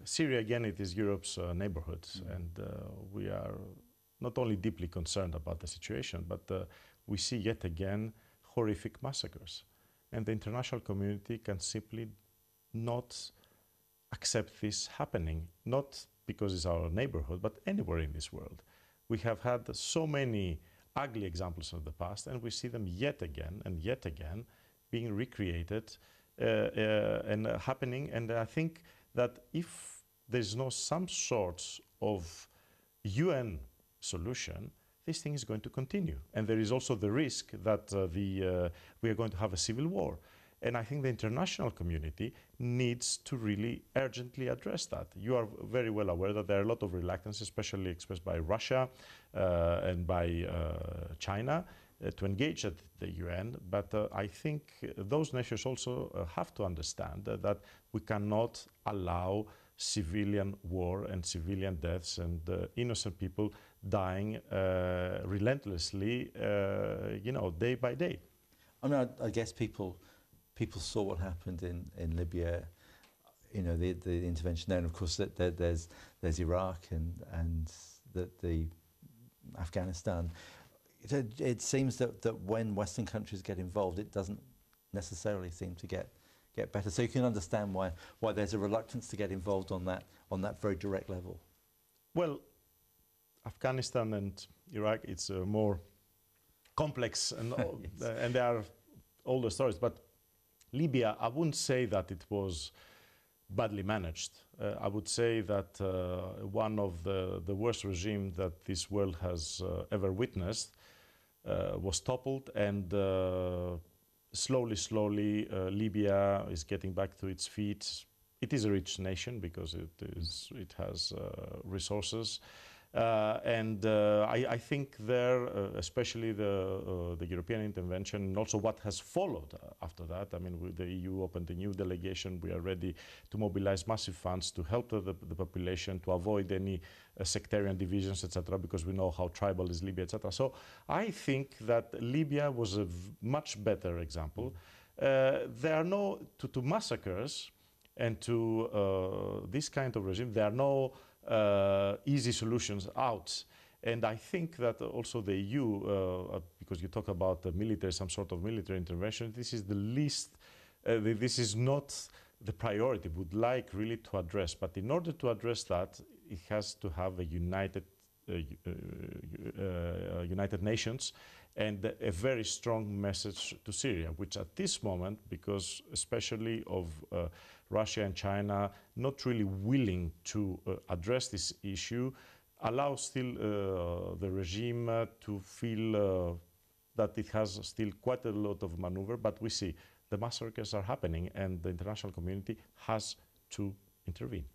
Syria, again, it is Europe's neighborhood, and we are not only deeply concerned about the situation, but we see yet again horrific massacres. And the international community can simply not accept this happening, not because it's our neighborhood, but anywhere in this world. We have had so many ugly examples of the past, and we see them yet again and yet again being recreated and happening. And I think that if there's no some sort of UN solution, this thing is going to continue. And there is also the risk that we are going to have a civil war. And I think the international community needs to really urgently address that. You are very well aware that there are a lot of reluctance, especially expressed by Russia and by China, to engage at the UN. But I think those nations also have to understand that we cannot allow civilian war and civilian deaths and innocent people dying relentlessly, day by day. I mean, I guess people saw what happened in Libya, the intervention there, and of course there's Iraq and the Afghanistan. It seems that when Western countries get involved, it doesn't necessarily seem to get better. So you can understand why there's a reluctance to get involved on that very direct level. Well, Afghanistan and Iraq, it's more complex and yes. And there are older stories, but Libya, I wouldn't say that it was badly managed. I would say that one of the worst regimes that this world has ever witnessed was toppled, and slowly Libya is getting back to its feet. It is a rich nation because it has resources. I think there, especially the European intervention, and also what has followed after that. I mean, the EU opened a new delegation. We are ready to mobilize massive funds to help the population to avoid any sectarian divisions, etc., because we know how tribal is Libya, etc. So I think that Libya was a much better example. There are no, to massacres and to this kind of regime, there are no easy solutions out. And I think that also the EU, because you talk about the military, some sort of military intervention, this is the least, this is not the priority we would like really to address. But in order to address that, it has to have a United Nations and a very strong message to Syria, which at this moment, because especially of Russia and China not really willing to address this issue, allows still the regime to feel that it has still quite a lot of maneuver. But we see the massacres are happening, and the international community has to intervene.